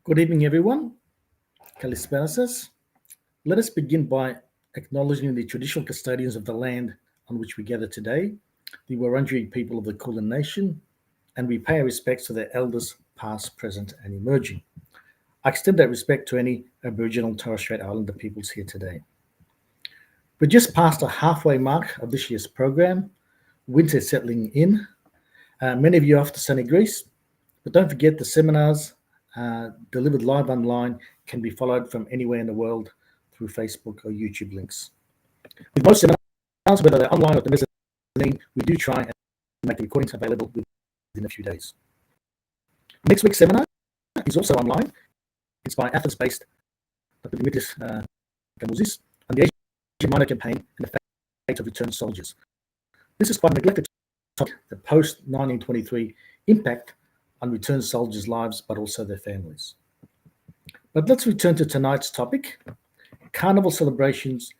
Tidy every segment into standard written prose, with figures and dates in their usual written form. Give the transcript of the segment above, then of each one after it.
Good evening, everyone. Kalisperasis. Let us begin by acknowledging the traditional custodians of the land on which we gather today, the Wurundjeri people of the Kulin Nation, and we pay our respects to their elders, past, present, and emerging. I extend that respect to any Aboriginal and Torres Strait Islander peoples here today. We're just past the halfway mark of this year's program. Winter is settling in. Many of you are off to sunny Greece, but don't forget the seminars delivered live online can be followed from anywhere in the world through Facebook or YouTube links. With most seminars, whether they're online or the mezzanine, we do try and make the recordings available within a few days. Next week's seminar is also online. It's by Athens-based Dr. Dimitris Gamouzis on the Asian Minor campaign and the fate of returned soldiers. This is quite a neglected topic, the post-1923 impact on returned soldiers' lives, but also their families. But let's return to tonight's topic, carnival celebrations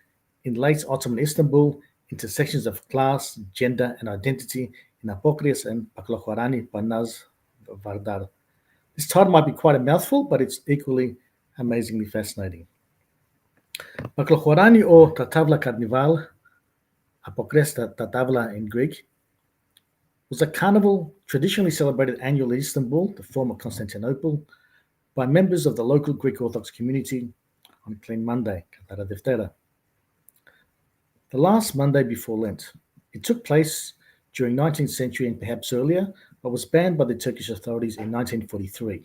in late Ottoman Istanbul, intersections of class, gender, and identity in Apokries and Baklahorani by Naz Vardar. This title might be quite a mouthful, but it's equally amazingly fascinating. Baklahorani or Tatavla Carnival, Apokries Tatavla in Greek, was a carnival traditionally celebrated annually in Istanbul, the former Constantinople, by members of the local Greek-Orthodox community on Clean Monday, Katara Deftera, the last Monday before Lent. It took place during 19th century and perhaps earlier, but was banned by the Turkish authorities in 1943.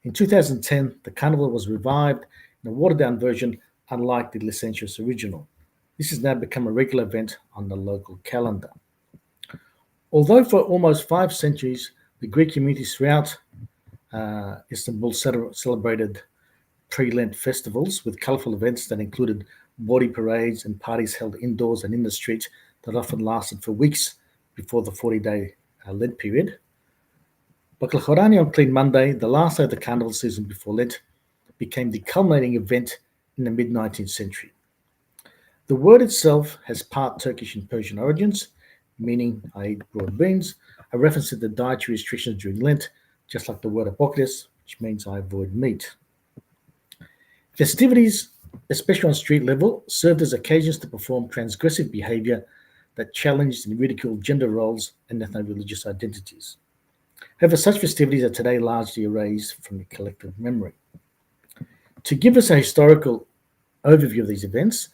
In 2010, the carnival was revived in a watered-down version, unlike the licentious original. This has now become a regular event on the local calendar. Although for almost 5 centuries, the Greek communities throughout Istanbul celebrated pre-Lent festivals with colourful events that included bawdy parades and parties held indoors and in the street that often lasted for weeks before the 40-day Lent period. Baklahorani on Clean Monday, the last day of the carnival season before Lent, became the culminating event in the mid-19th century. The word itself has part Turkish and Persian origins, meaning I eat broad beans, a reference to the dietary restrictions during Lent, just like the word Apokries, which means I avoid meat. Festivities, especially on street level, served as occasions to perform transgressive behaviour that challenged and ridiculed gender roles and ethno-religious identities. However, such festivities are today largely erased from the collective memory. To give us a historical overview of these events,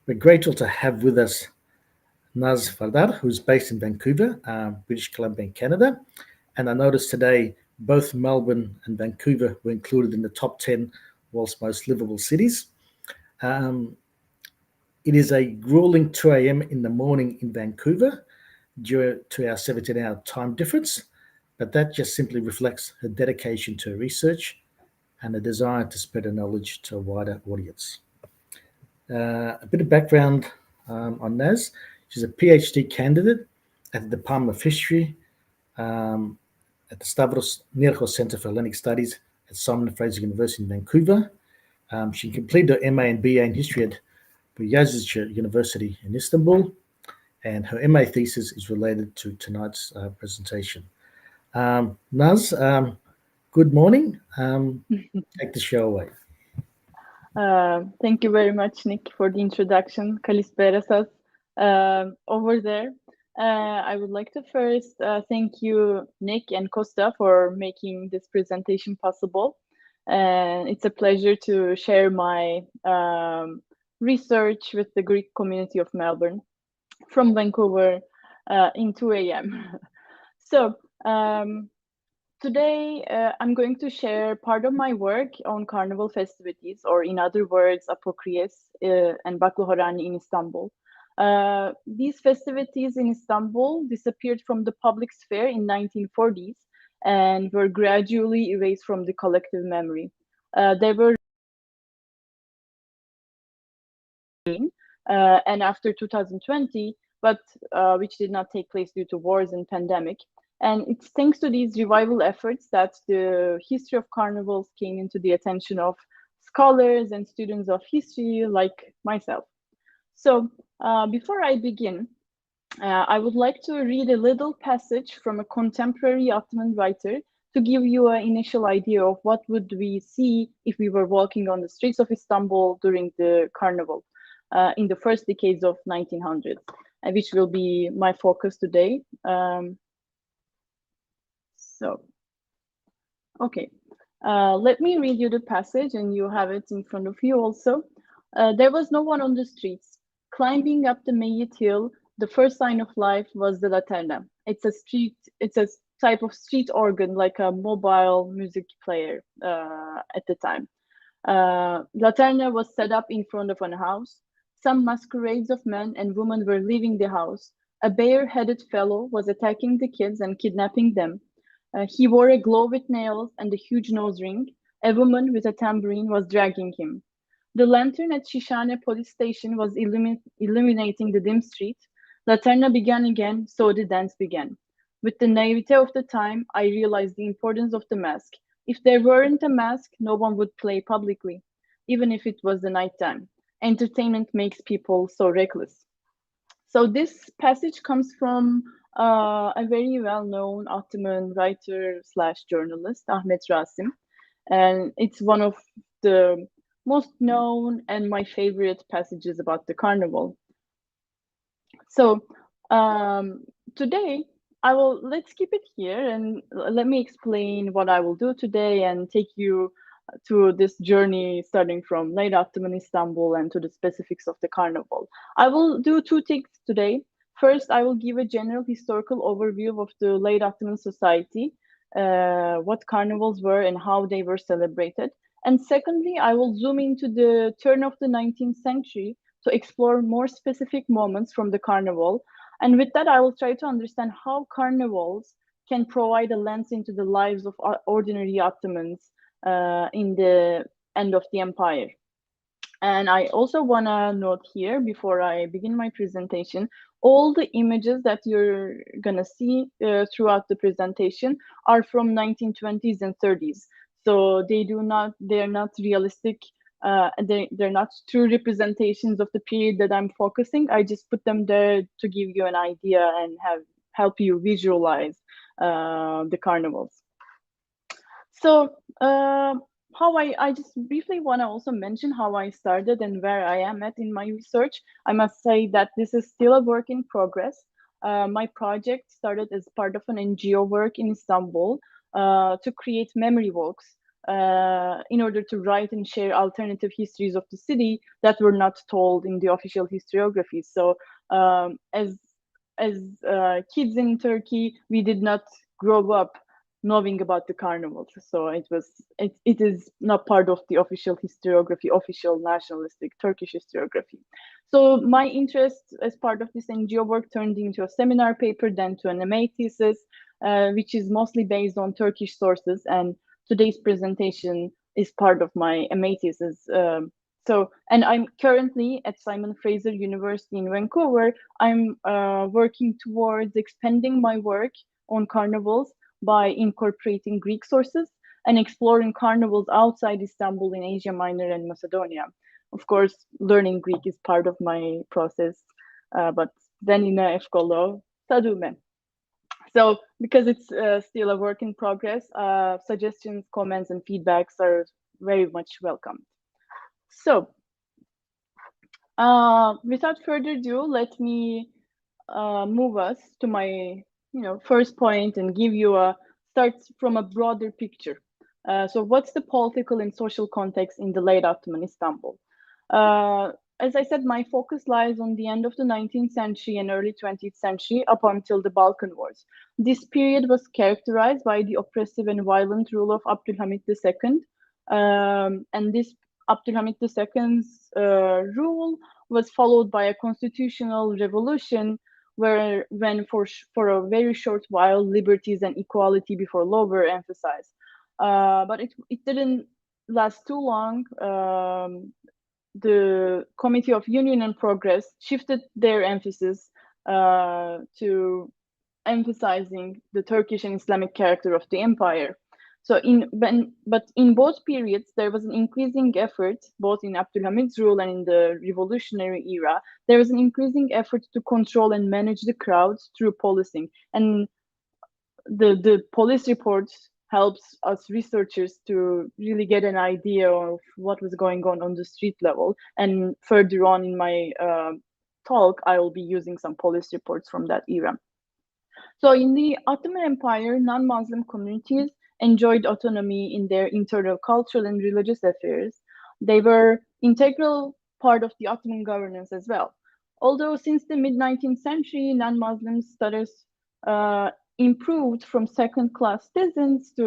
we're grateful to have with us Naz Vardar, who's based in Vancouver, British Columbia, Canada. And I noticed today both Melbourne and Vancouver were included in the top 10 world's most livable cities. It is a grueling 2 a.m. in the morning in Vancouver due to our 17-hour time difference, but that just simply reflects her dedication to her research and a desire to spread her knowledge to a wider audience. A bit of background on Naz. She's a PhD candidate at the Department of History at the Stavros Niarchos Center for Hellenic Studies at Simon & Fraser University in Vancouver. She completed her MA and BA in History at Beyoglu University in Istanbul, and her MA thesis is related to tonight's presentation. Naz, good morning. Take the show away. Thank you very much, Nick, for the introduction. Kalisperasis over there. I would like to first thank you, Nick and Costa, for making this presentation possible. It's a pleasure to share my research with the Greek community of Melbourne from Vancouver in 2 a.m. So today I'm going to share part of my work on carnival festivities, or in other words, Apokries and Baklahorani in Istanbul. These festivities in Istanbul disappeared from the public sphere in 1940s and were gradually erased from the collective memory. They were and after 2020, but which did not take place due to wars and pandemic. And it's thanks to these revival efforts that the history of carnivals came into the attention of scholars and students of history like myself. So before I begin, I would like to read a little passage from a contemporary Ottoman writer to give you an initial idea of what would we see if we were walking on the streets of Istanbul during the Carnival in the first decades of 1900s, which will be my focus today. Okay, let me read you the passage and you have it in front of you also. There was no one on the streets. Climbing up the Mayit Hill, the first sign of life was the laterna. It's a type of street organ, like a mobile music player at the time. Laterna was set up in front of a house. Some masquerades of men and women were leaving the house. A bare-headed fellow was attacking the kids and kidnapping them. He wore a glove with nails and a huge nose ring. A woman with a tambourine was dragging him. The lantern at Shishane police station was illuminating the dim street. Laterna began again, so the dance began. With the naivete of the time, I realized the importance of the mask. If there weren't a mask, no one would play publicly, even if it was the nighttime. Entertainment makes people so reckless. So this passage comes from a very well-known Ottoman writer / journalist, Ahmet Rasim. And it's one of the most known and my favorite passages about the carnival. So today, let's keep it here and let me explain what I will do today and take you to this journey starting from late Ottoman Istanbul and to the specifics of the carnival. I will do two things today. First, I will give a general historical overview of the late Ottoman society, what carnivals were and how they were celebrated. And secondly, I will zoom into the turn of the 19th century to explore more specific moments from the carnival. And with that, I will try to understand how carnivals can provide a lens into the lives of ordinary Ottomans in the end of the empire. And I also want to note here, before I begin my presentation, all the images that you're going to see throughout the presentation are from 1920s and 30s. So they're not realistic. They're not true representations of the period that I'm focusing. I just put them there to give you an idea and help you visualize the carnivals. So how I just briefly want to also mention how I started and where I am at in my research. I must say that this is still a work in progress. My project started as part of an NGO work in Istanbul to create memory walks in order to write and share alternative histories of the city that were not told in the official historiography. So as kids in Turkey, we did not grow up knowing about the carnivals. So it is not part of the official historiography, official nationalistic Turkish historiography. So my interest as part of this NGO work turned into a seminar paper, then to an MA thesis, which is mostly based on Turkish sources. And today's presentation is part of my MA thesis. And I'm currently at Simon Fraser University in Vancouver. I'm working towards expanding my work on carnivals by incorporating Greek sources and exploring carnivals outside Istanbul in Asia Minor and Macedonia. Of course, learning Greek is part of my process, but then in efkolo tadume. So because it's still a work in progress, suggestions, comments, and feedbacks are very much welcome. So without further ado, let me move us to my first point and give you start from a broader picture. So what's the political and social context in the late Ottoman Istanbul? As I said, my focus lies on the end of the 19th century and early 20th century up until the Balkan Wars. This period was characterized by the oppressive and violent rule of Abdülhamit II. And this Abdülhamit II's rule was followed by a constitutional revolution when for a very short while, liberties and equality before law were emphasized. But it didn't last too long. The Committee of Union and Progress shifted their emphasis to emphasizing the Turkish and Islamic character of the empire. So but in both periods, there was an increasing effort, both in Abdülhamit's rule and in the revolutionary era, there was an increasing effort to control and manage the crowds through policing. And the police reports helps us researchers to really get an idea of what was going on the street level. And further on in my talk, I will be using some police reports from that era. So in the Ottoman Empire, non-Muslim communities enjoyed autonomy in their internal cultural and religious affairs. They were integral part of the Ottoman governance as well. Although since the mid-19th century, non-Muslim status improved from second-class citizens to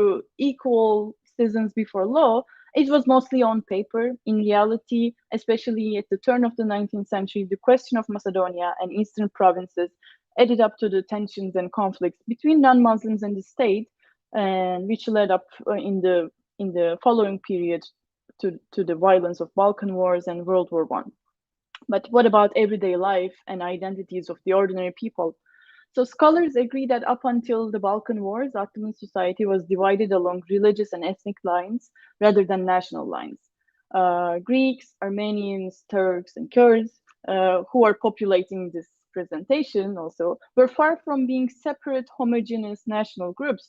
equal citizens before law, it was mostly on paper. In reality, especially at the turn of the 19th century, the question of Macedonia and eastern provinces added up to the tensions and conflicts between non-Muslims and the state, and which led up in the following period to the violence of Balkan Wars and World War I. But what about everyday life and identities of the ordinary people? So scholars agree that up until the Balkan Wars, Ottoman society was divided along religious and ethnic lines rather than national lines. Greeks, Armenians, Turks, and Kurds, who are populating this presentation also, were far from being separate homogeneous national groups.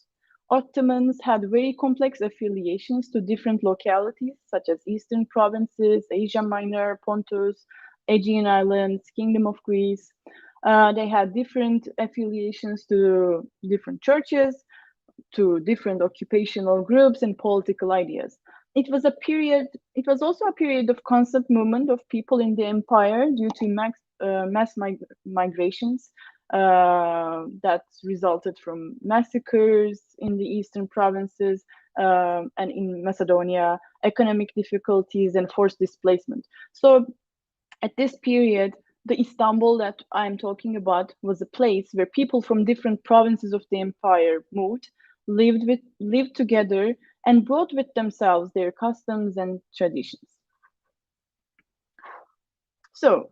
Ottomans had very complex affiliations to different localities, such as Eastern provinces, Asia Minor, Pontus, Aegean Islands, Kingdom of Greece. They had different affiliations to different churches, to different occupational groups and political ideas. It was also a period of constant movement of people in the empire due to mass migrations that resulted from massacres in the eastern provinces and in Macedonia, economic difficulties and forced displacement. So at this period, the Istanbul that I'm talking about was a place where people from different provinces of the empire moved, lived together, and brought with themselves their customs and traditions. So,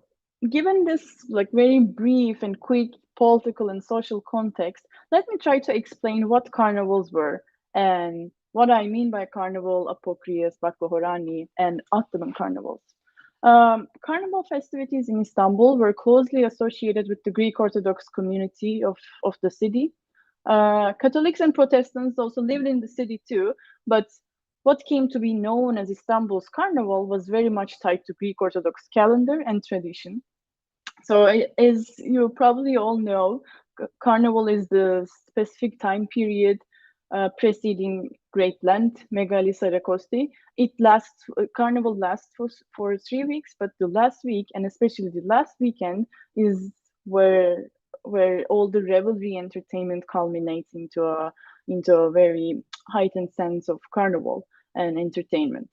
given this very brief and quick political and social context, let me try to explain what carnivals were and what I mean by carnival, Apokries, Baklahorani, and Ottoman carnivals. Carnival festivities in Istanbul were closely associated with the Greek-Orthodox community of the city. Catholics and Protestants also lived in the city too, but what came to be known as Istanbul's carnival was very much tied to Greek-Orthodox calendar and tradition. So as you probably all know, carnival is the specific time period preceding Great Lent, Megali Sarakosti. Carnival lasts for 3 weeks, but the last week, and especially the last weekend, is where all the revelry entertainment culminates into a very heightened sense of carnival and entertainment.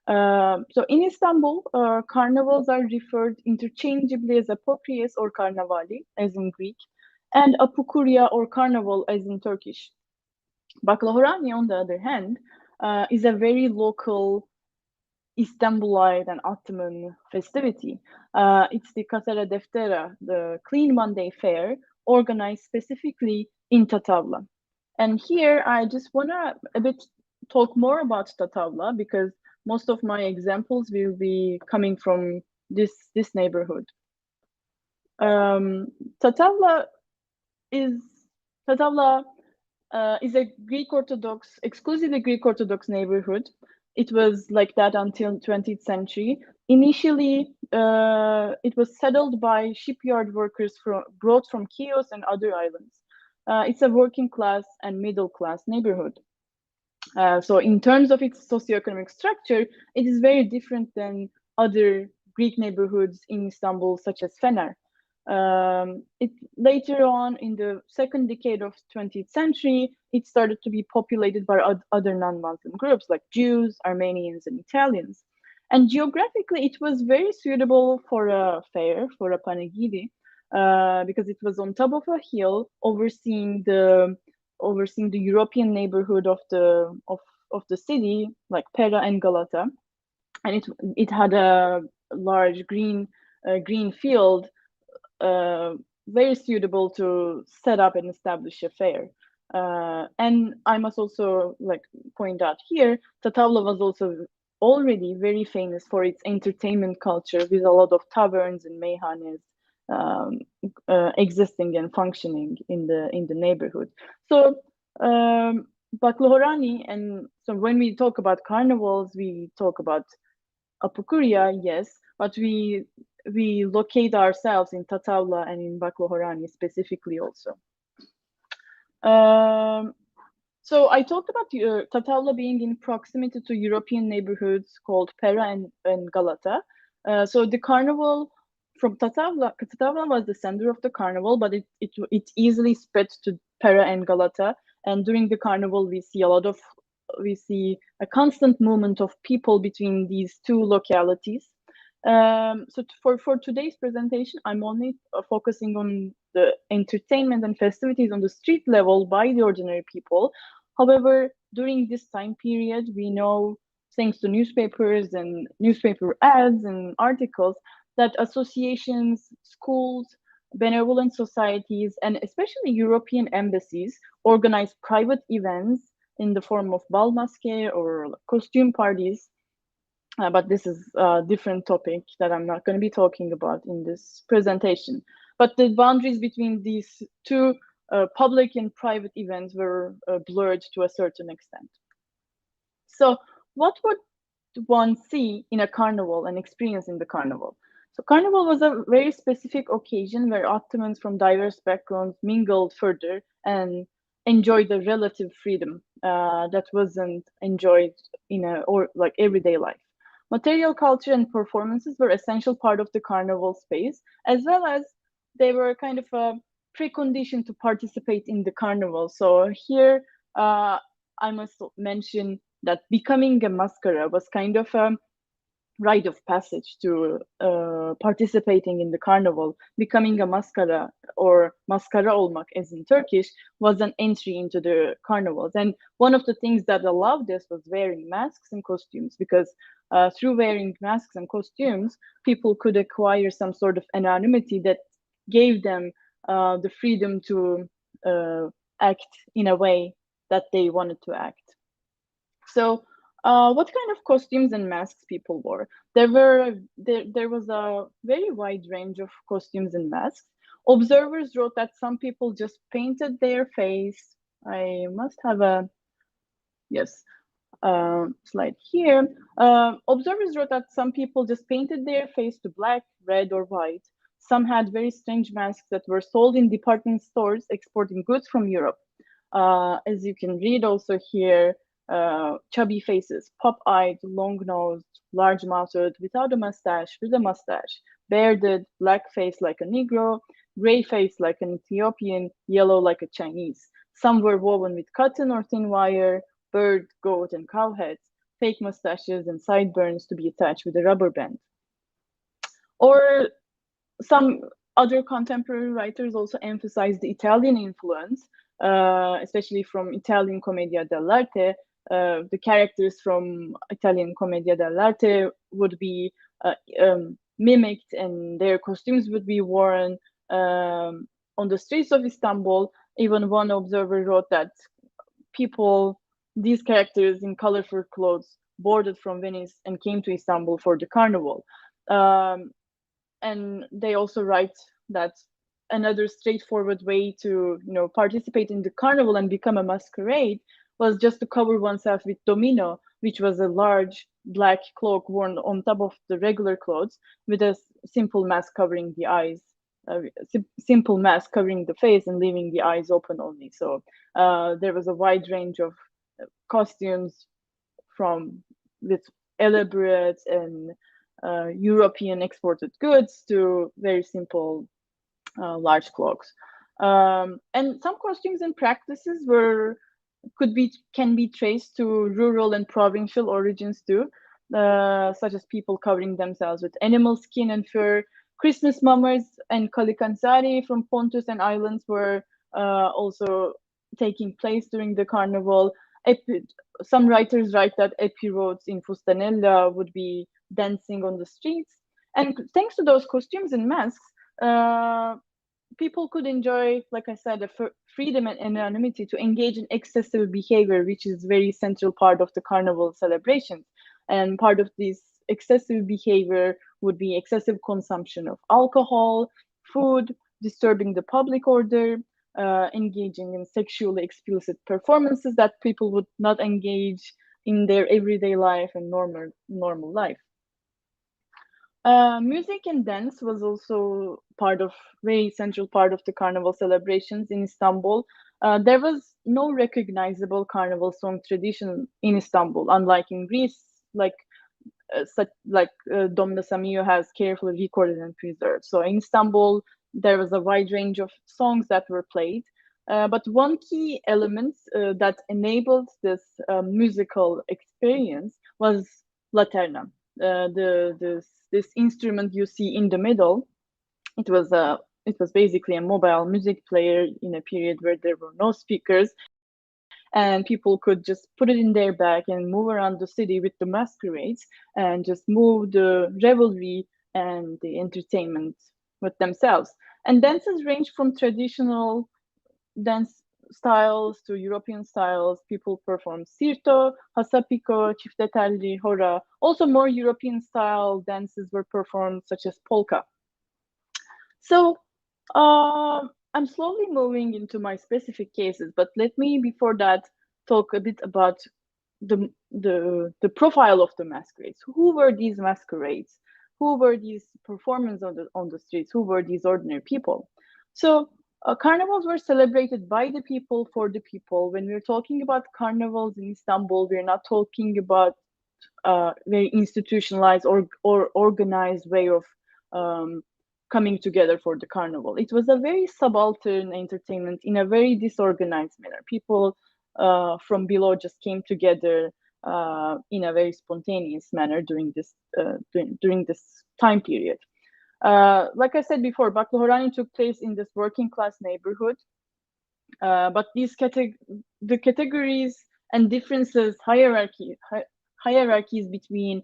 So in Istanbul, carnivals are referred interchangeably as Apokries or Karnavali, as in Greek, and Apukuria or Carnival, as in Turkish. Baklahorani, on the other hand, is a very local Istanbulite and Ottoman festivity. It's the Kasara Deftera, the Clean Monday fair, organized specifically in Tatavla. And here I just want to a bit talk more about Tatavla because most of my examples will be coming from this neighborhood. Tatavla is a Greek-Orthodox, exclusively Greek-Orthodox neighborhood. It was like that until 20th century. Initially, it was settled by shipyard workers brought from Chios and other islands. It's a working class and middle class neighborhood. So in terms of its socioeconomic structure, it is very different than other Greek neighborhoods in Istanbul, such as Fener. Later on, in the second decade of 20th century, it started to be populated by other non-Muslim groups like Jews, Armenians, and Italians. And geographically, it was very suitable for a fair, for a panegyri, because it was on top of a hill overseeing the European neighborhood of the city, like Pera and Galata, and it had a large green field, very suitable to set up and establish a fair. And I must also point out here, Tatavla was also already very famous for its entertainment culture, with a lot of taverns and meyhanes existing and functioning in the neighborhood. So Baklahorani, and so when we talk about carnivals, we talk about Apokuria, yes, but we locate ourselves in Tatavla and in Baklahorani specifically also. So I talked about Tatavla being in proximity to European neighborhoods called Pera and Galata. So the carnival from Tatavla was the center of the carnival, but it easily spread to Pera and Galata. And during the carnival, we see a constant movement of people between these two localities. So for today's presentation, I'm only focusing on the entertainment and festivities on the street level by the ordinary people. However, during this time period, we know, thanks to newspapers and newspaper ads and articles, that associations, schools, benevolent societies, and especially European embassies organize private events in the form of bal masqué or costume parties. But this is a different topic that I'm not going to be talking about in this presentation. But the boundaries between these two public and private events were blurred to a certain extent. So what would one see in a carnival and experience in the carnival? So carnival was a very specific occasion where Ottomans from diverse backgrounds mingled further and enjoyed a relative freedom that wasn't enjoyed in everyday life. Material culture and performances were essential part of the carnival space, as well as they were kind of a precondition to participate in the carnival. So here I must mention that becoming a mascara was kind of a rite of passage to participating in the carnival. Becoming a mascara, or maskara olmak as in Turkish, was an entry into the carnivals. And one of the things that allowed this was wearing masks and costumes, because through wearing masks and costumes, people could acquire some sort of anonymity that gave them the freedom to act in a way that they wanted to act. So what kind of costumes and masks people wore? There was a very wide range of costumes and masks. Observers wrote that some people just painted their face. I must have a slide here. Observers wrote that some people just painted their face to black, red, or white. Some had very strange masks that were sold in department stores exporting goods from Europe. As you can read also here, chubby faces, pop-eyed, long-nosed, large-mouthed, without a mustache, with a mustache, bearded, black face like a Negro, gray face like an Ethiopian, yellow like a Chinese. Some were woven with cotton or thin wire, bird, goat, and cow heads, fake mustaches and sideburns to be attached with a rubber band. Or some other contemporary writers also emphasized the Italian influence, especially from Italian Commedia dell'arte. The characters from Italian Commedia dell'arte would be mimicked, and their costumes would be worn on the streets of Istanbul. Even one observer wrote that these characters in colorful clothes, boarded from Venice and came to Istanbul for the carnival. And they also write that another straightforward way to participate in the carnival and become a masquerade was just to cover oneself with domino, which was a large black cloak worn on top of the regular clothes, with a simple mask covering the eyes, simple mask covering the face and leaving the eyes open only. So there was a wide range of costumes, with elaborate and European exported goods to very simple large cloaks. And some costumes and practices can be traced to rural and provincial origins too, such as people covering themselves with animal skin and fur. Christmas mummers and kalikansari from Pontus and islands were also taking place during the carnival. Some writers write that epirotes in Fustanella would be dancing on the streets. And thanks to those costumes and masks, people could enjoy, like I said, freedom and anonymity to engage in excessive behavior, which is very central part of the carnival celebrations. And part of this excessive behavior would be excessive consumption of alcohol, food, disturbing the public order, engaging in sexually explicit performances that people would not engage in their everyday life and normal life. Music and dance was also very central part of the carnival celebrations in Istanbul. There was no recognizable carnival song tradition in Istanbul, unlike in Greece, Domna Samiyo has carefully recorded and preserved. So in Istanbul, there was a wide range of songs that were played. But one key element that enabled this musical experience was laterna. This instrument you see in the middle, it was basically a mobile music player in a period where there were no speakers, and people could just put it in their bag and move around the city with the masquerades and just move the revelry and the entertainment with themselves. And dances range from traditional dance styles to European styles. People perform sirto, hasapiko, çiftetelli, hora. Also more European style dances were performed, such as polka. So I'm slowly moving into my specific cases, but let me before that talk a bit about the profile of the masquerades. Who were these masquerades? Who were these performers on the streets? Who were these ordinary people? So carnivals were celebrated by the people for the people. When we're talking about carnivals in Istanbul, we're not talking about very institutionalized or organized way of coming together for the carnival. It was a very subaltern entertainment in a very disorganized manner. People from below just came together in a very spontaneous manner during this time period. Like I said before, Baklahorani took place in this working class neighborhood, but the categories and differences, hierarchies between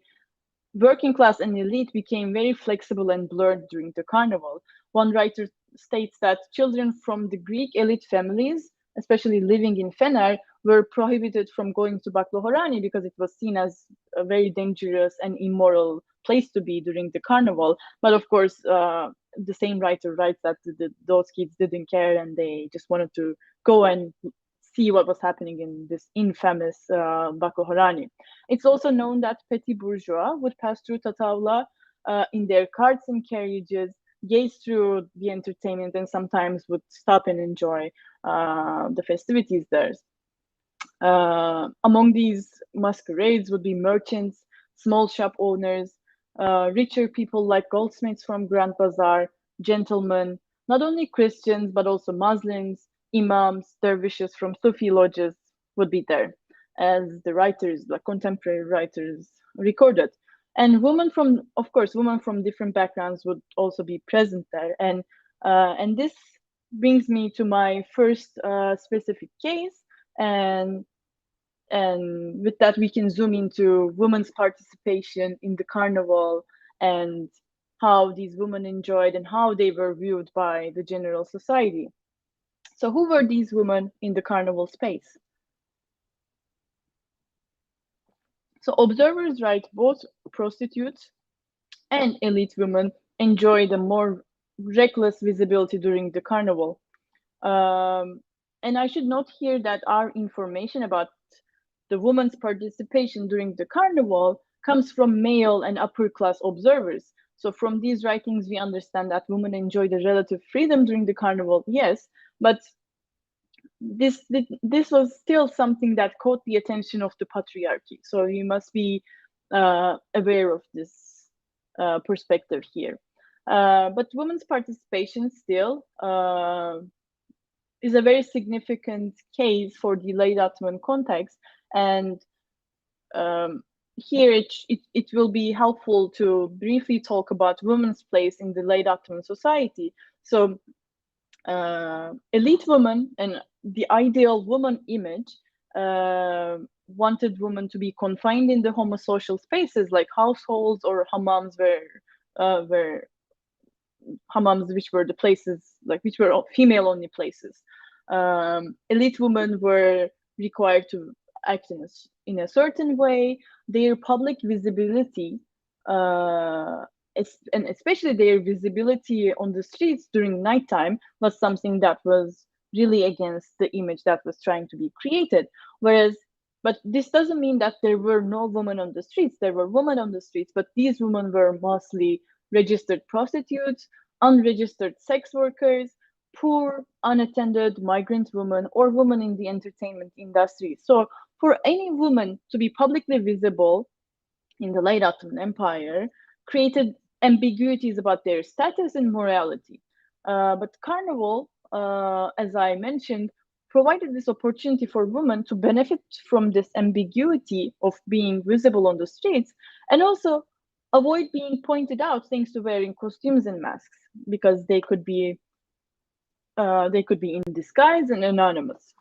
working class and elite became very flexible and blurred during the carnival. One writer states that children from the Greek elite families, especially living in Fener, were prohibited from going to Baklahorani because it was seen as a very dangerous and immoral place to be during the carnival. But of course, the same writer writes that those kids didn't care and they just wanted to go and see what was happening in this infamous Baklahorani. It's also known that petty bourgeois would pass through Tatavla in their carts and carriages, gaze through the entertainment, and sometimes would stop and enjoy the festivities there. Among these masquerades would be merchants, small shop owners, richer people like goldsmiths from Grand Bazaar, gentlemen, not only Christians, but also Muslims, imams, dervishes from Sufi lodges would be there, as the writers, the contemporary writers, recorded. And of course, women from different backgrounds would also be present there. And this brings me to my first specific case, and with that we can zoom into women's participation in the carnival and how these women enjoyed and how they were viewed by the general society. So who were these women in the carnival space? So observers write both prostitutes and elite women enjoyed a more reckless visibility during the carnival. And I should note here that our information about the woman's participation during the carnival comes from male and upper class observers. So from these writings, we understand that women enjoyed a relative freedom during the carnival, yes, but this was still something that caught the attention of the patriarchy. So you must be aware of this perspective here. But women's participation still is a very significant case for the late Ottoman context, and here it will be helpful to briefly talk about women's place in the late Ottoman society. So elite women and the ideal woman image wanted women to be confined in the homosocial spaces like households or hammams, where hammams, which were the places which were female only places. Elite women were required to act in a certain way. Their public visibility, and especially their visibility on the streets during nighttime, was something that was really against the image that was trying to be created. But this doesn't mean that there were no women on the streets. There were women on the streets, but these women were mostly registered prostitutes, unregistered sex workers, poor, unattended migrant women, or women in the entertainment industry. So for any woman to be publicly visible in the late Ottoman Empire created ambiguities about their status and morality. But Carnival, as I mentioned, provided this opportunity for women to benefit from this ambiguity of being visible on the streets and also avoid being pointed out thanks to wearing costumes and masks because they could be in disguise and anonymous.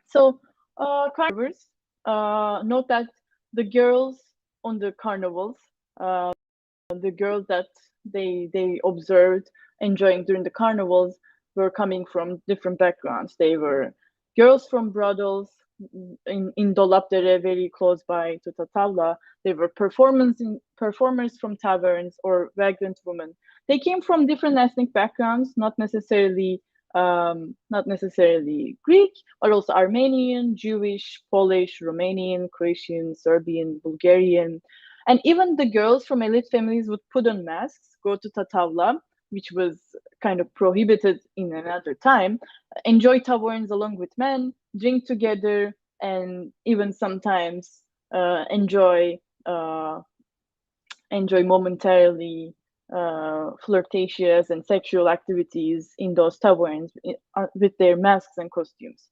So carnivals, note that the girls on the carnivals, the girls that they observed enjoying during the carnivals were coming from different backgrounds. They were girls from brothels in Dolapdere, very close by to Tatavla. They were performers from taverns or vagrant women. They came from different ethnic backgrounds, not necessarily Greek, but also Armenian, Jewish, Polish, Romanian, Croatian, Serbian, Bulgarian. And even the girls from elite families would put on masks, go to Tatavla, which was kind of prohibited in another time, enjoy taverns along with men, drink together, and even sometimes enjoy momentarily flirtatious and sexual activities in those taverns with their masks and costumes.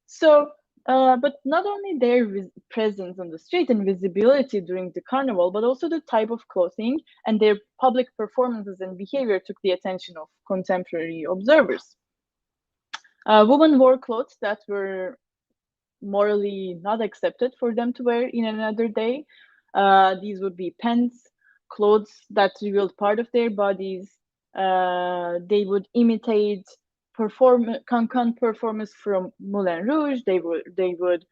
So, but not only their presence on the street and visibility during the carnival, but also the type of clothing and their public performances and behavior took the attention of contemporary observers. Women wore clothes that were morally not accepted for them to wear in another day. These would be pants, clothes that revealed part of their bodies. They would imitate cancan performers from Moulin Rouge. They would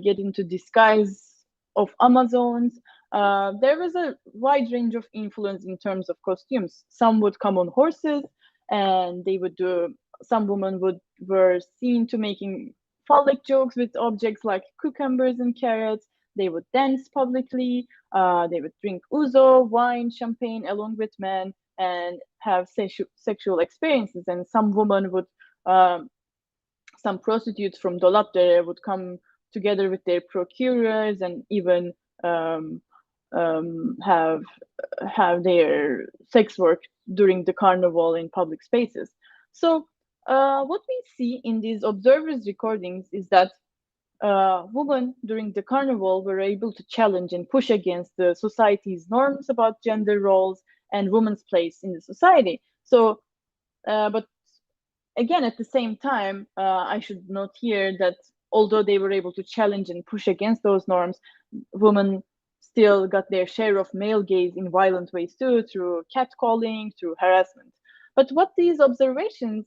get into disguise of Amazons. There was a wide range of influence in terms of costumes. Some would come on horses, and they would do. Some women were seen to making phallic jokes with objects like cucumbers and carrots. They would dance publicly. They would drink ouzo, wine, champagne along with men, and have sexual experiences. And some women would, some prostitutes from Dolapdere would come together with their procurers and even have their sex work during the carnival in public spaces. So what we see in these observers' recordings is that women during the carnival were able to challenge and push against the society's norms about gender roles and women's place in the society. So, but again, at the same time, I should note here that although they were able to challenge and push against those norms, women still got their share of male gaze in violent ways too, through catcalling, through harassment. But what these observations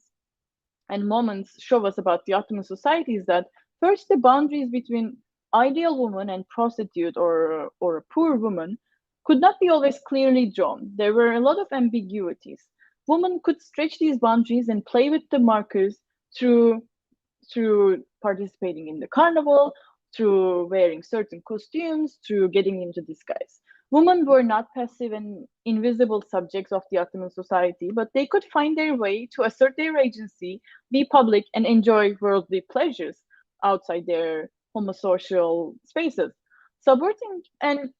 and moments show us about the Ottoman society is that first, the boundaries between ideal woman and prostitute or a poor woman could not be always clearly drawn. There were a lot of ambiguities. Women could stretch these boundaries and play with the markers through participating in the carnival, through wearing certain costumes, through getting into disguise. Women were not passive and invisible subjects of the Ottoman society, but they could find their way to assert their agency, be public, and enjoy worldly pleasures outside their homosocial spaces. Subverting, and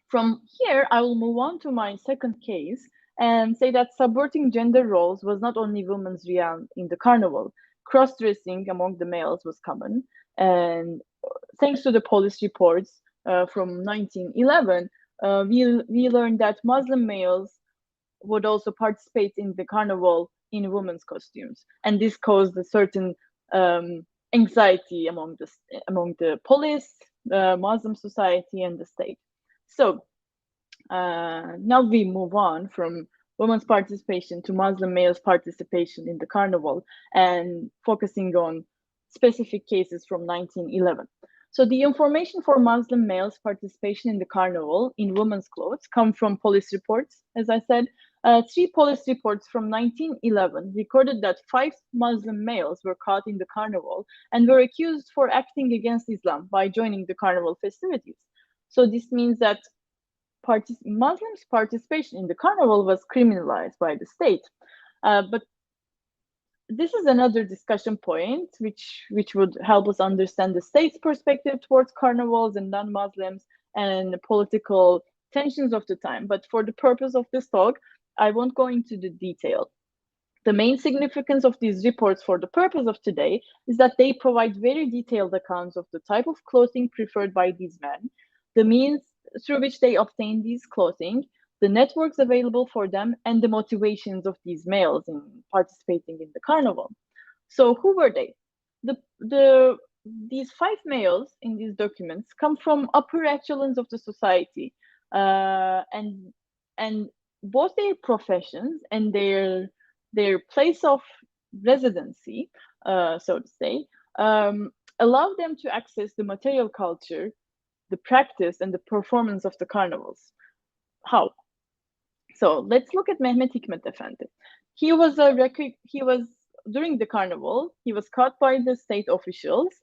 from here, I will move on to my second case and say that subverting gender roles was not only women's realm in the carnival. Cross-dressing among the males was common, and thanks to the police reports from 1911, we learned that Muslim males would also participate in the carnival in women's costumes, and this caused a certain anxiety among the police, Muslim society, and the state. So now we move on from women's participation to Muslim males' participation in the carnival and focusing on specific cases from 1911. So the information for Muslim males' participation in the carnival in women's clothes come from police reports, as I said, Three police reports from 1911 recorded that 5 Muslim males were caught in the carnival and were accused for acting against Islam by joining the carnival festivities. So this means that Muslims' participation in the carnival was criminalized by the state. But this is another discussion point which would help us understand the state's perspective towards carnivals and non-Muslims and the political tensions of the time. But for the purpose of this talk, I won't go into the detail. The main significance of these reports for the purpose of today is that they provide very detailed accounts of the type of clothing preferred by these men, the means through which they obtain these clothing, the networks available for them, and the motivations of these males in participating in the carnival. So who were they? These 5 males in these documents come from upper echelons of the society, and both their professions and their place of residency, so to say, allow them to access the material culture, the practice, and the performance of the carnivals. How? So let's look at Mehmet Hikmet Efendi. He was during the carnival, he was caught by the state officials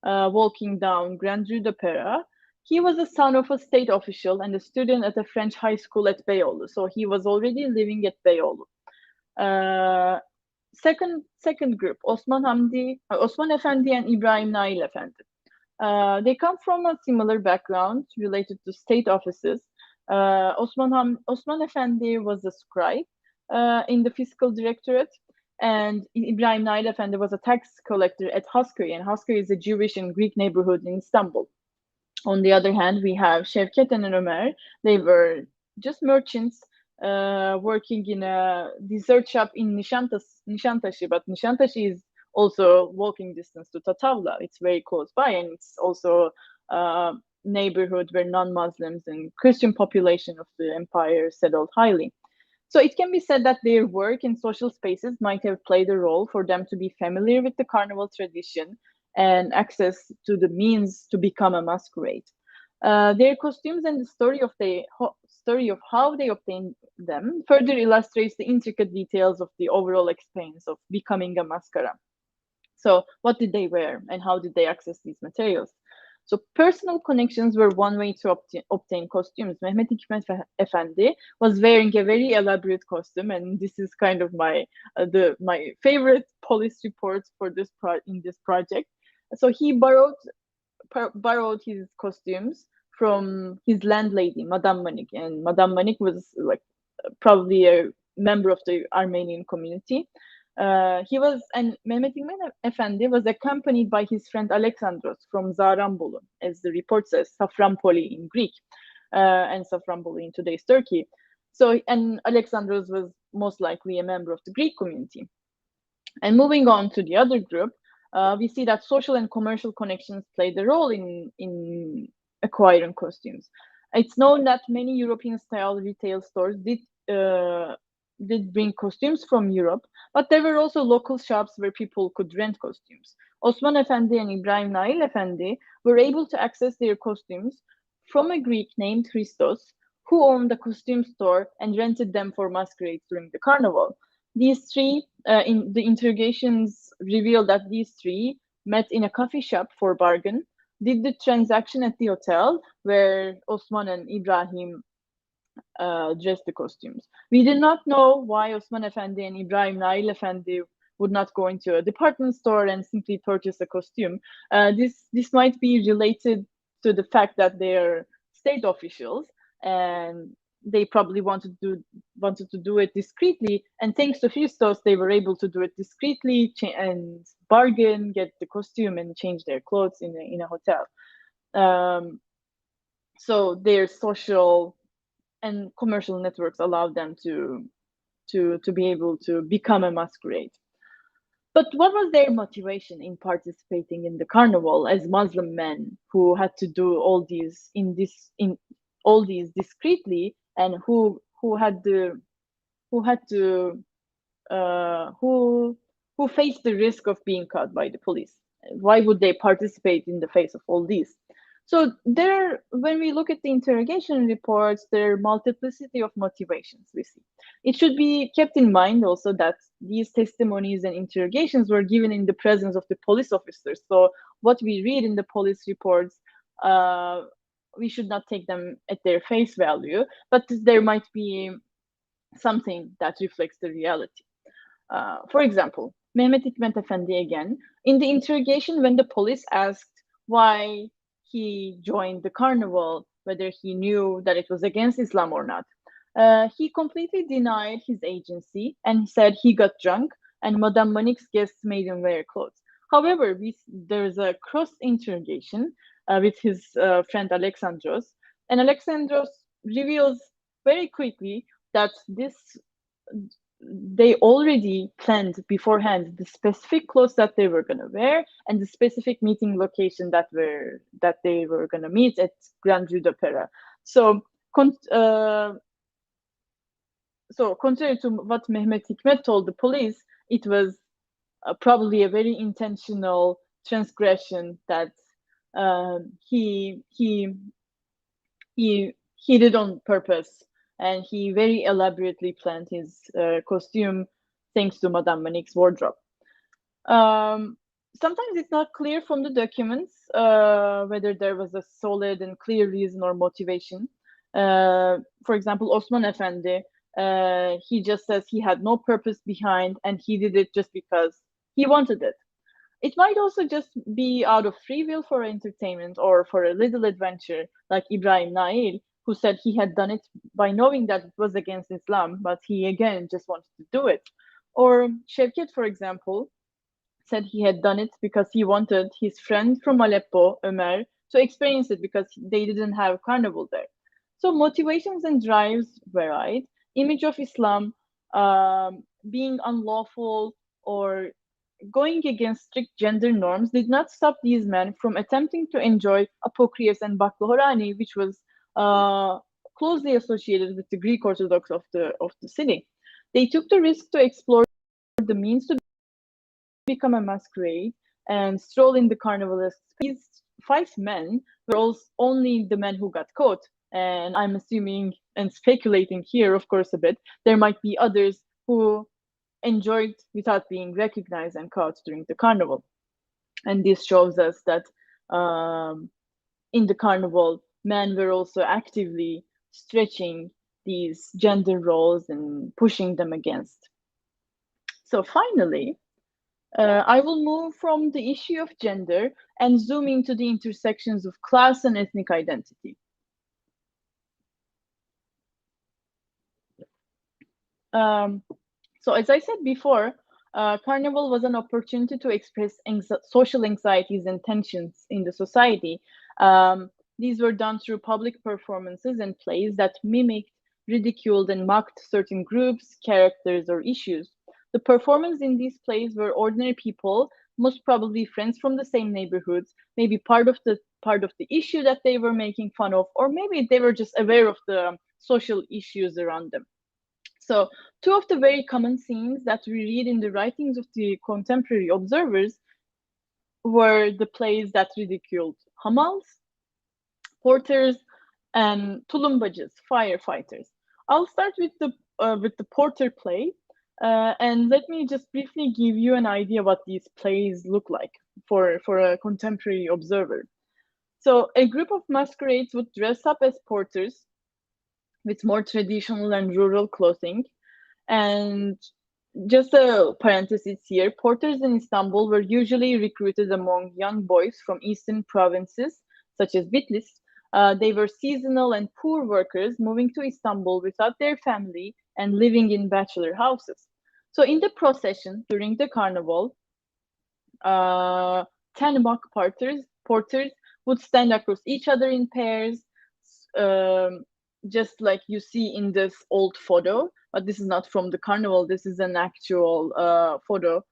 walking down Grand Rue de Pera. He was a son of a state official and a student at a French high school at Beyoglu. So he was already living at Beyoglu. Second group, Osman Efendi and Ibrahim Nail Efendi. They come from a similar background related to state offices. Osman Efendi was a scribe in the fiscal directorate, and Ibrahim Nail Efendi was a tax collector at Haskari, and Haskari is a Jewish and Greek neighborhood in Istanbul. On the other hand, we have Şevket and Ömer. They were just merchants working in a dessert shop in Nişantaşı, but Nişantaşı is also walking distance to Tatavla. It's very close by, and it's also a neighborhood where non-Muslims and Christian population of the empire settled highly. So it can be said that their work in social spaces might have played a role for them to be familiar with the carnival tradition and access to the means to become a masquerade. Their costumes and the story of how they obtained them further illustrates the intricate details of the overall experience of becoming a mascara. So what did they wear and how did they access these materials? So personal connections were one way to obtain costumes. Mehmet Hikmet Efendi was wearing a very elaborate costume, and this is kind of my favorite police reports for this project. So he borrowed his costumes from his landlady, Madame Manik, and Madame Manik was like probably a member of the Armenian community. Mehmet Hikmet Efendi was accompanied by his friend Alexandros from Zarambolu, as the report says, Safranpoli in Greek, and Safranpoli in today's Turkey. And Alexandros was most likely a member of the Greek community. And moving on to the other group, we see that social and commercial connections played a role in acquiring costumes. It's known that many European-style retail stores did bring costumes from Europe, but there were also local shops where people could rent costumes. Osman Efendi and Ibrahim Nail Efendi were able to access their costumes from a Greek named Christos, who owned a costume store and rented them for masquerades during the carnival. These three, in the interrogations revealed that these three met in a coffee shop for bargain, did the transaction at the hotel where Osman and Ibrahim dressed the costumes. We did not know why Osman Efendi and Ibrahim Nail Efendi would not go into a department store and simply purchase a costume. This might be related to the fact that they are state officials and they probably wanted to do it discreetly. And thanks to Christos, they were able to do it discreetly and bargain, get the costume, and change their clothes in a hotel. So their social and commercial networks allowed them to be able to become a masquerade. But what was their motivation in participating in the carnival as Muslim men who had to do all these discreetly, and who faced the risk of being caught by the police? Why would they participate in the face of all these? So when we look at the interrogation reports, there are multiplicity of motivations we see. It should be kept in mind also that these testimonies and interrogations were given in the presence of the police officers. So what we read in the police reports, we should not take them at their face value, but there might be something that reflects the reality. For example, Mehmet Hikmet Efendi again, in the interrogation when the police asked why he joined the carnival, whether he knew that it was against Islam or not, he completely denied his agency and said he got drunk and Madame Manik's guests made him wear clothes. However, there's a cross interrogation with his friend Alexandros, and Alexandros reveals very quickly that they already planned beforehand the specific clothes that they were going to wear and the specific meeting location that they were going to meet at Grand Rue de Pera. So contrary to what Mehmet Hikmet told the police, it was probably a very intentional transgression that he did on purpose, and he very elaborately planned his costume thanks to Madame Manik's wardrobe. Sometimes it's not clear from the documents whether there was a solid and clear reason or motivation. For example, Osman Efendi, he just says he had no purpose behind and he did it just because he wanted it. It might also just be out of free will for entertainment or for a little adventure, like Ibrahim Nail, who said he had done it by knowing that it was against Islam, but he again just wanted to do it. Or Şevket, for example, said he had done it because he wanted his friend from Aleppo, Ömer, to experience it because they didn't have carnival there. So motivations and drives varied. Image of Islam being unlawful or going against strict gender norms did not stop these men from attempting to enjoy Apokries and Baklahorani, which was closely associated with the Greek-Orthodox of the city. They took the risk to explore the means to become a masquerade and stroll in the carnivalesque. These 5 men were only the men who got caught, and I'm assuming and speculating here, of course, a bit, there might be others who enjoyed without being recognized and caught during the carnival. And this shows us that in the carnival, men were also actively stretching these gender roles and pushing them against. So finally, I will move from the issue of gender and zoom into the intersections of class and ethnic identity. So as I said before, Carnival was an opportunity to express social anxieties and tensions in the society. These were done through public performances and plays that mimicked, ridiculed, and mocked certain groups, characters, or issues. The performers in these plays were ordinary people, most probably friends from the same neighborhoods, maybe part of the issue that they were making fun of, or maybe they were just aware of the social issues around them. So 2 of the very common scenes that we read in the writings of the contemporary observers were the plays that ridiculed hamals, porters, and tulumbacıs, firefighters. I'll start with the porter play, and let me just briefly give you an idea what these plays look like for a contemporary observer. So a group of masquerades would dress up as porters with more traditional and rural clothing. And just a parenthesis here, porters in Istanbul were usually recruited among young boys from eastern provinces, such as Bitlis. They were seasonal and poor workers moving to Istanbul without their family and living in bachelor houses. So in the procession during the carnival, 10 mock porters would stand across each other in pairs, just like you see in this old photo, but this is not from the carnival. This is an actual photo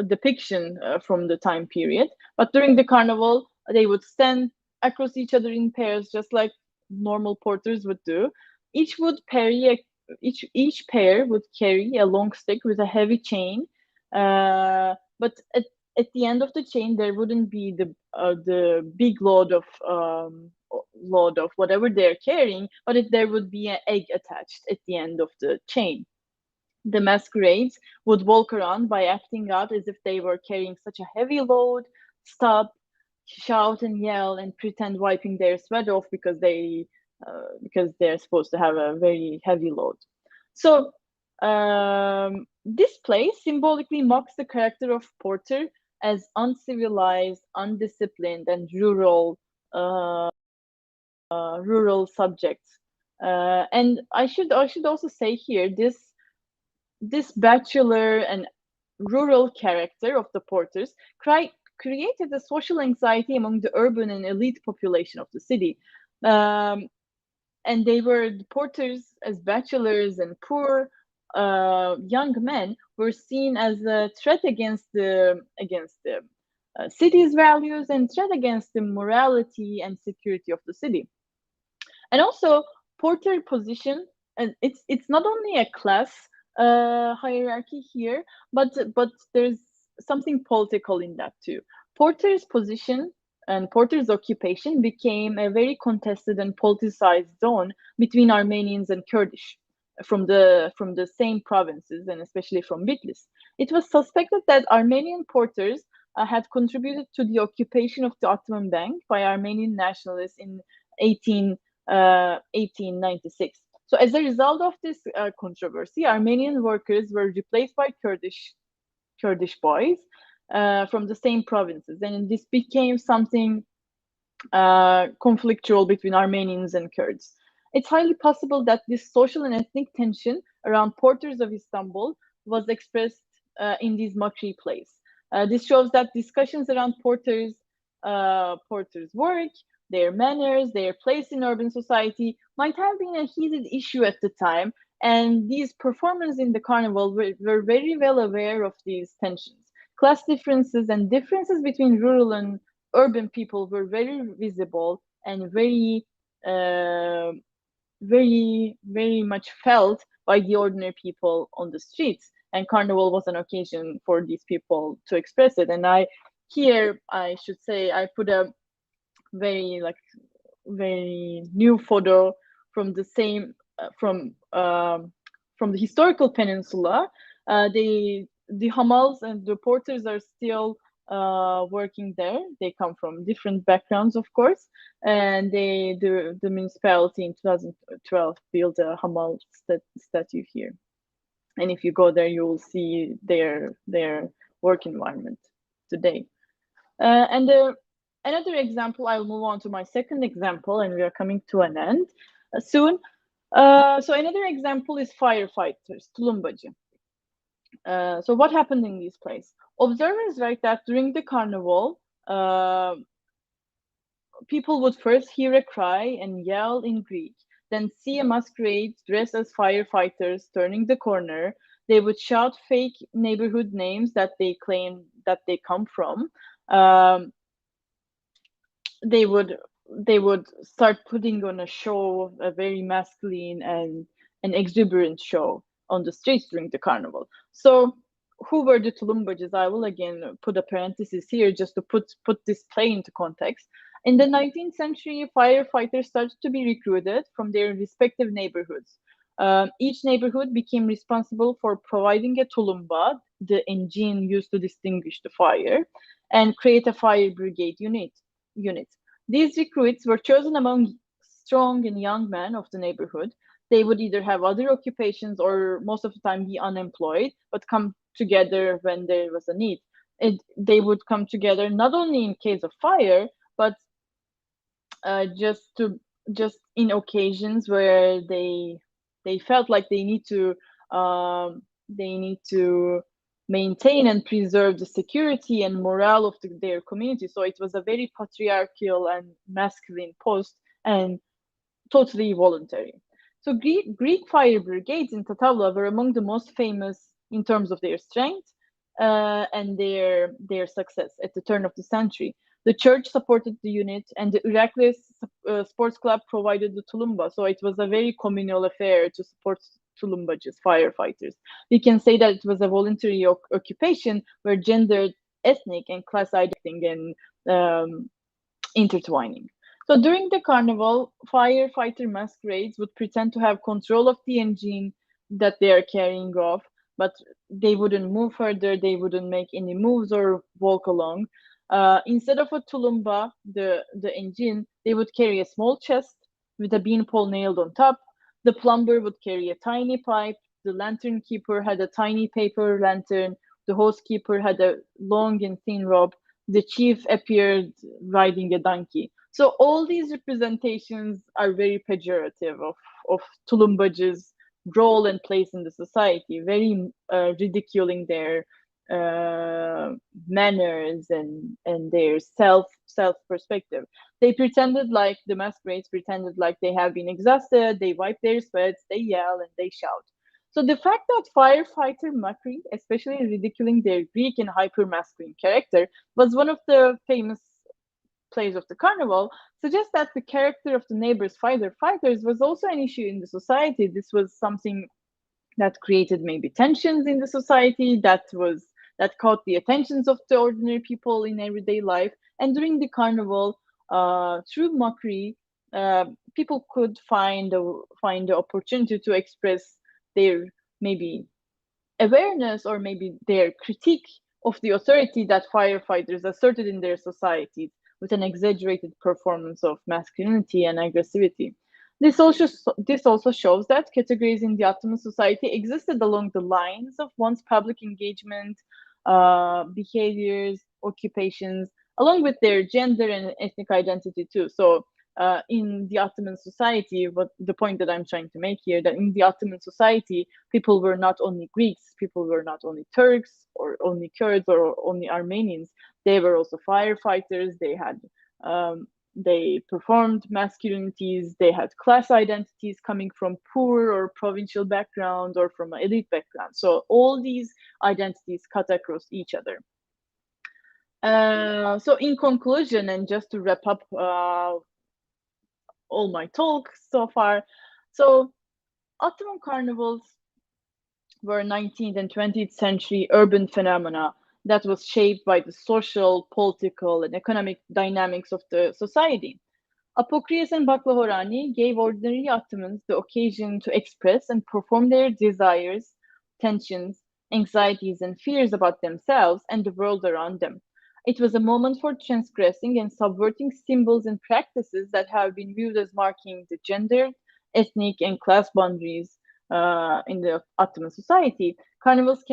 depiction from the time period. But during the carnival, they would stand across each other in pairs, just like normal porters would do. Each pair would carry a long stick with a heavy chain, but at the end of the chain there wouldn't be the big load of whatever they're carrying, but there would be an egg attached at the end of the chain. The masquerades would walk around by acting out as if they were carrying such a heavy load, stop, shout and yell, and pretend wiping their sweat off because they're supposed to have a very heavy load. So this play symbolically mocks the character of Porter as uncivilized, undisciplined, and rural subjects. And I should also say here, this bachelor and rural character of the Porters created a social anxiety among the urban and elite population of the city. And the Porters, as bachelors and poor young men, were seen as a threat against the city's values and threat against the morality and security of the city. And also, Porter position, and it's not only a class hierarchy here, but there's something political in that too. Porter's position and Porter's occupation became a very contested and politicized zone between Armenians and Kurdish from the same provinces, and especially from Bitlis. It was suspected that Armenian porters had contributed to the occupation of the Ottoman Bank by Armenian nationalists in 1896. So as a result of this controversy, Armenian workers were replaced by Kurdish boys from the same provinces, and this became something conflictual between Armenians and Kurds. It's highly possible that this social and ethnic tension around porters of Istanbul was expressed in these mockery plays. This shows that discussions around porters' work, their manners, their place in urban society might have been a heated issue at the time, and these performers in the carnival were very well aware of these tensions. Class differences and differences between rural and urban people were very visible and very much felt by the ordinary people on the streets. And Carnival was an occasion for these people to express it. And I should say I put a very new photo from the same from the historical peninsula. The Hamals and the porters are still working there. They come from different backgrounds, of course, and the municipality in 2012 built a Hamal statue here. And if you go there, you will see their work environment today. Another example, I'll move on to my second example, and we are coming to an end soon. So another example is Firefighters, Tulumbacı. So what happened in this place? Observers write that during the carnival, people would first hear a cry and yell in Greek, then see a masquerade dressed as firefighters turning the corner. They would shout fake neighborhood names that they claim that they come from. They would start putting on a show, a very masculine and an exuberant show on the streets during the carnival. So who were the Tulumbacıs? I will again put a parenthesis here just to put this play into context. In the 19th century, firefighters started to be recruited from their respective neighborhoods. Each neighborhood became responsible for providing a tulumba, the engine used to distinguish the fire, and create a fire brigade unit. These recruits were chosen among strong and young men of the neighborhood. They would either have other occupations or most of the time be unemployed, but come together when there was a need. They would come together not only in case of fire, but just in occasions where they felt like they need to maintain and preserve the security and morale of their community. So it was a very patriarchal and masculine post and totally voluntary. So Greek fire brigades in Tatavla were among the most famous in terms of their strength and their success at the turn of the century. The church supported the unit, and the Irakli sports club provided the tulumba. So it was a very communal affair to support Tulumbacıs, firefighters. We can say that it was a voluntary occupation where gender ethnic and class identity and intertwining. So during the carnival, firefighter masquerades would pretend to have control of the engine that they are carrying off, but they wouldn't move further, they wouldn't make any moves or walk along. Instead of a tulumba, the engine, they would carry a small chest with a beanpole nailed on top. The plumber would carry a tiny pipe. The lantern keeper had a tiny paper lantern. The housekeeper had a long and thin rope. The chief appeared riding a donkey. So all these representations are very pejorative of Tulumba's role and place in the society, very ridiculing their uh, manners and their self perspective. They pretended like the masquerades pretended like they have been exhausted. They wipe their sweats, they yell and they shout. So the fact that firefighter mockery, especially ridiculing their Greek and hyper-masculine character, was one of the famous plays of the carnival, suggests that the character of the neighbors' fighters was also an issue in the society. This was something that created maybe tensions in the society, that caught the attentions of the ordinary people in everyday life. And during the carnival, through mockery, people could find the opportunity to express their maybe awareness or maybe their critique of the authority that firefighters asserted in their societies with an exaggerated performance of masculinity and aggressivity. This also shows that categories in the Ottoman society existed along the lines of one's public engagement, behaviors, occupations, along with their gender and ethnic identity too. So in the Ottoman society, what the point that I'm trying to make here, that in the Ottoman society, people were not only Greeks, people were not only Turks or only Kurds or only Armenians. They were also firefighters. They performed masculinities. They had class identities coming from poor or provincial backgrounds or from an elite background. So all these identities cut across each other. So in conclusion, and just to wrap up all my talk so far. So Ottoman carnivals were 19th and 20th century urban phenomena that was shaped by the social, political, and economic dynamics of the society. Apokries and Baklahorani gave ordinary Ottomans the occasion to express and perform their desires, tensions, anxieties, and fears about themselves and the world around them. It was a moment for transgressing and subverting symbols and practices that have been viewed as marking the gender, ethnic, and class boundaries in the Ottoman society. Carnivals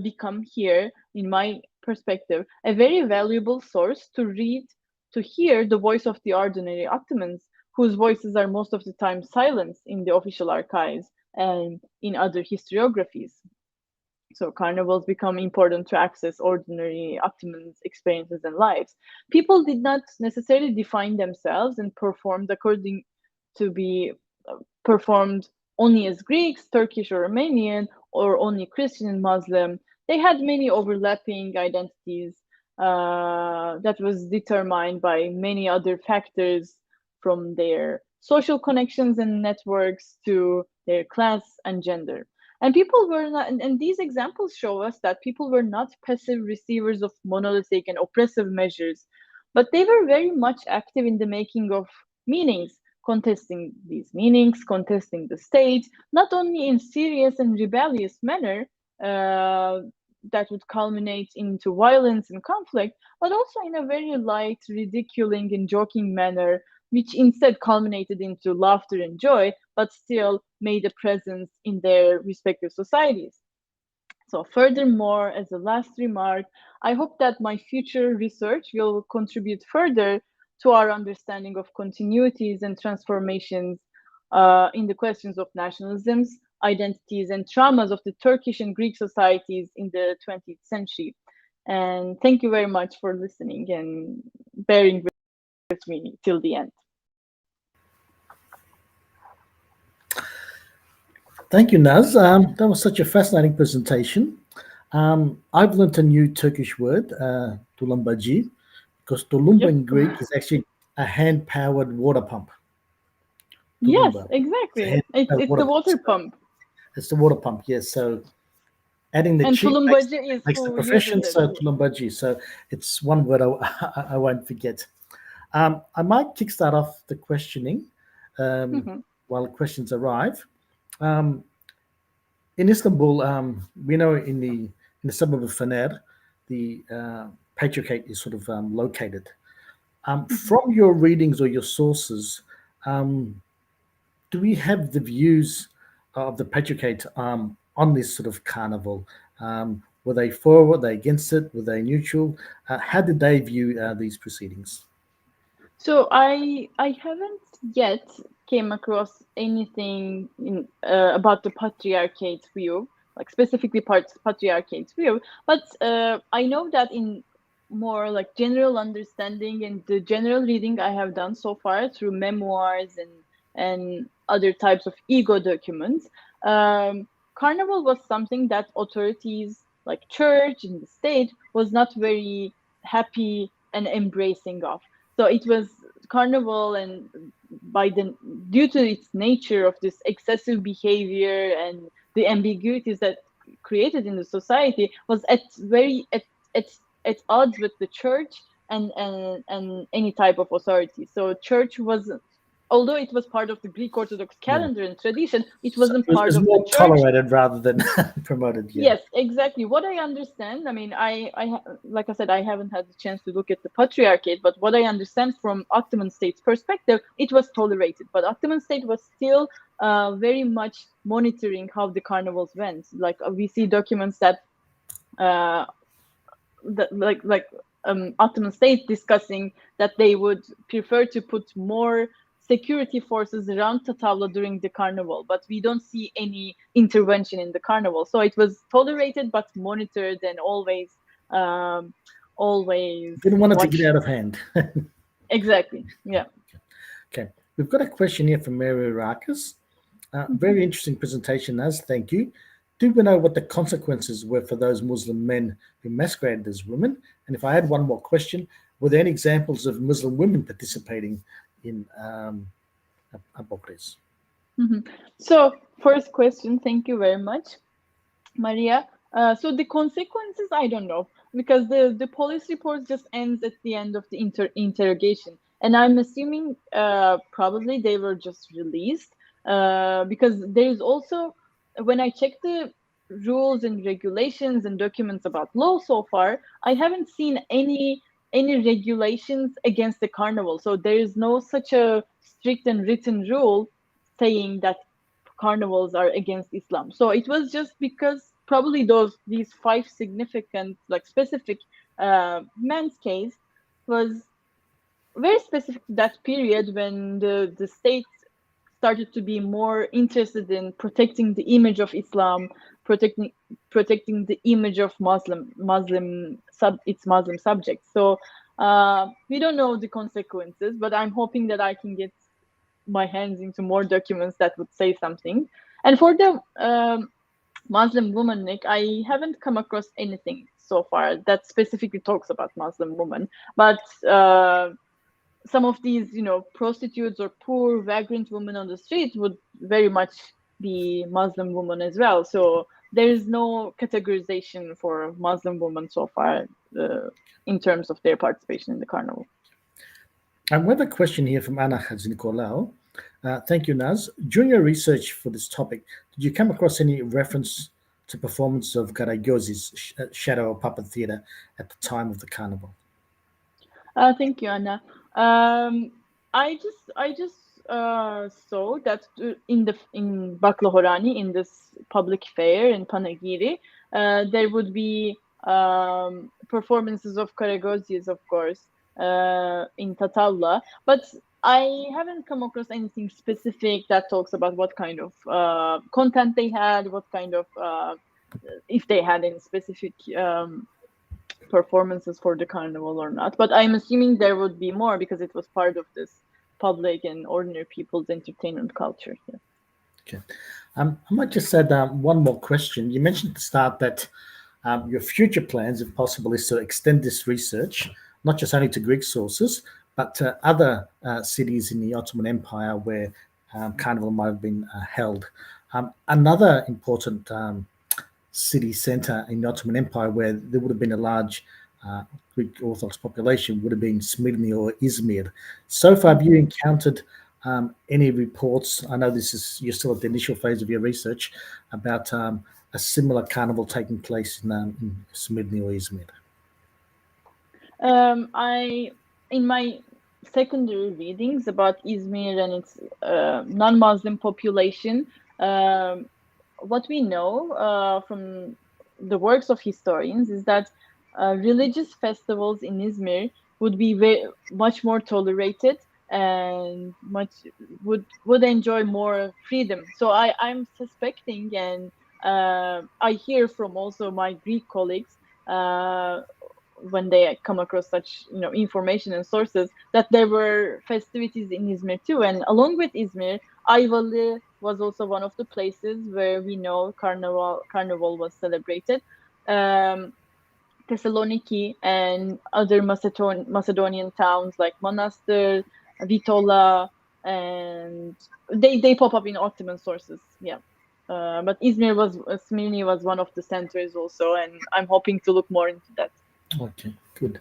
become here, in my perspective, a very valuable source to hear the voice of the ordinary Ottomans, whose voices are most of the time silenced in the official archives and in other historiographies. So carnivals become important to access ordinary Ottomans' experiences and lives. People did not necessarily define themselves and performed according to be performed only as Greeks, Turkish or Armenian, or only Christian and Muslim. They had many overlapping identities that was determined by many other factors, from their social connections and networks to their class and gender. And people were not, and these examples show us that people were not passive receivers of monolithic and oppressive measures, but they were very much active in the making of meanings, contesting these meanings, contesting the state, not only in serious and rebellious manner that would culminate into violence and conflict, but also in a very light, ridiculing, and joking manner, which instead culminated into laughter and joy, but still made a presence in their respective societies. So furthermore, as a last remark, I hope that my future research will contribute further to our understanding of continuities and transformations in the questions of nationalisms, identities, and traumas of the Turkish and Greek societies in the 20th century. And thank you very much for listening and bearing with me till the end. Thank you, Naz. That was such a fascinating presentation. I've learnt a new Turkish word, tulumbaji, because tulumba Yep. in Greek is actually a hand-powered water pump. Yes, Tulumba. It's a exactly. hand-powered It's water the pump. water So pump. it's the water pump, yes. So Adding the And chi makes, tulumbacı is makes the who uses profession it. so tulumbaji. So it's one word I won't forget. I might kickstart off the questioning while questions arrive. In Istanbul, we know in the suburb of Fener, the patriarchate is sort of located. From your readings or your sources, do we have the views of the patriarchate on this sort of carnival? Were they for? Were they against it? Were they neutral? How did they view these proceedings? So I haven't yet came across anything about the patriarchate view, like specifically patriarchate view. But I know that in more like general understanding and the general reading I have done so far through memoirs and other types of ego documents, carnival was something that authorities like church and the state was not very happy and embracing of. So it was carnival, and by the due to its nature of this excessive behavior and the ambiguities that created in the society was at at odds with the church and any type of authority. So church was, although it was part of the Greek-Orthodox Yeah. calendar and tradition, it So wasn't part it's of the more church. tolerated rather than promoted. Yeah. Yes, exactly. What I understand, I mean, like I said, I haven't had the chance to look at the patriarchate, but what I understand from Ottoman state's perspective, it was tolerated. But Ottoman state was still very much monitoring how the carnivals went. Like we see documents that, uh, Ottoman state discussing that they would prefer to put more security forces around Tatavla during the carnival, but we don't see any intervention in the carnival. So it was tolerated but monitored and always Didn't want it to get watched. out of hand. Exactly. Yeah. Okay. We've got a question here from Mary Rakas. Very interesting presentation, Naz. Thank you. Do we know what the consequences were for those Muslim men who masqueraded as women? And if I had one more question, were there any examples of Muslim women participating in Apokries? So first question, thank you very much, Maria. So the consequences, I don't know, because the police report just ends at the end of the interrogation, and I'm assuming probably they were just released because there is also, when I check the rules and regulations and documents about law so far, I haven't seen any regulations against the carnival. So there is no such a strict and written rule saying that carnivals are against Islam. So it was just because probably these five significant, like specific men's case was very specific to that period when the state started to be more interested in protecting the image of Islam, protecting the image of its Muslim subjects. So we don't know the consequences, but I'm hoping that I can get my hands into more documents that would say something. And for the Muslim woman, Nick, I haven't come across anything so far that specifically talks about Muslim women. But some of these, prostitutes or poor vagrant women on the street would very much be Muslim women as well. So there is no categorization for Muslim women so far in terms of their participation in the carnival. And we have a question here from Anna Nicolau. Thank you, Naz. During your research for this topic, did you come across any reference to performance of Karagöz's shadow or puppet theatre at the time of the carnival? Thank you, Anna. I just saw that in Baklahorani, in this public fair in Panagiri, there would be performances of Karagöz's, of course, in Tatavla, but I haven't come across anything specific that talks about what kind of content they had, what kind of if they had any specific performances for the carnival or not. But I'm assuming there would be more because it was part of this public and ordinary people's entertainment culture. Yeah. Okay. I might just add one more question. You mentioned at the start that your future plans, if possible, is to extend this research, not just only to Greek sources, but to other cities in the Ottoman Empire where Carnival might have been held. Another important city centre in the Ottoman Empire where there would have been a large Greek Orthodox population would have been Smyrna or Izmir. So far, have you encountered any reports? I know you're still at the initial phase of your research about a similar carnival taking place in Smyrna or Izmir. In my secondary readings about Izmir and its non-Muslim population, what we know from the works of historians is that religious festivals in Izmir would be much more tolerated and would enjoy more freedom. So I'm suspecting, and I hear from also my Greek colleagues when they come across such information and sources, that there were festivities in Izmir too. And along with Izmir, Ayvalı was also one of the places where we know Carnival was celebrated. Thessaloniki and other Macedonian towns like Manastır, Vitola, and they pop up in Ottoman sources. Yeah. But Smyrna was one of the centers also, and I'm hoping to look more into that. Okay, good.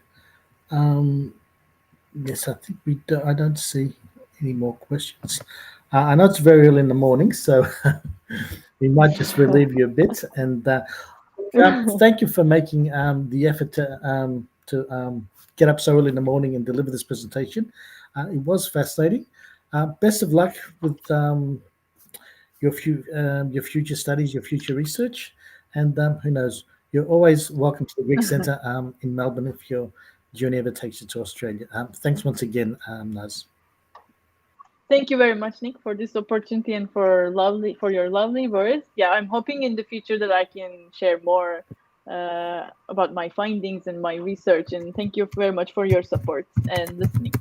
Yes, I think I don't see any more questions. I know it's very early in the morning, so we might just relieve you a bit. And thank you for making the effort to get up so early in the morning and deliver this presentation. It was fascinating. Best of luck with your future studies, your future research, and who knows, you're always welcome to the Greek Centre in Melbourne if your journey ever takes you to Australia. Thanks once again, Naz. Thank you very much, Nick, for this opportunity and for your lovely words. Yeah, I'm hoping in the future that I can share more about my findings and my research. And thank you very much for your support and listening.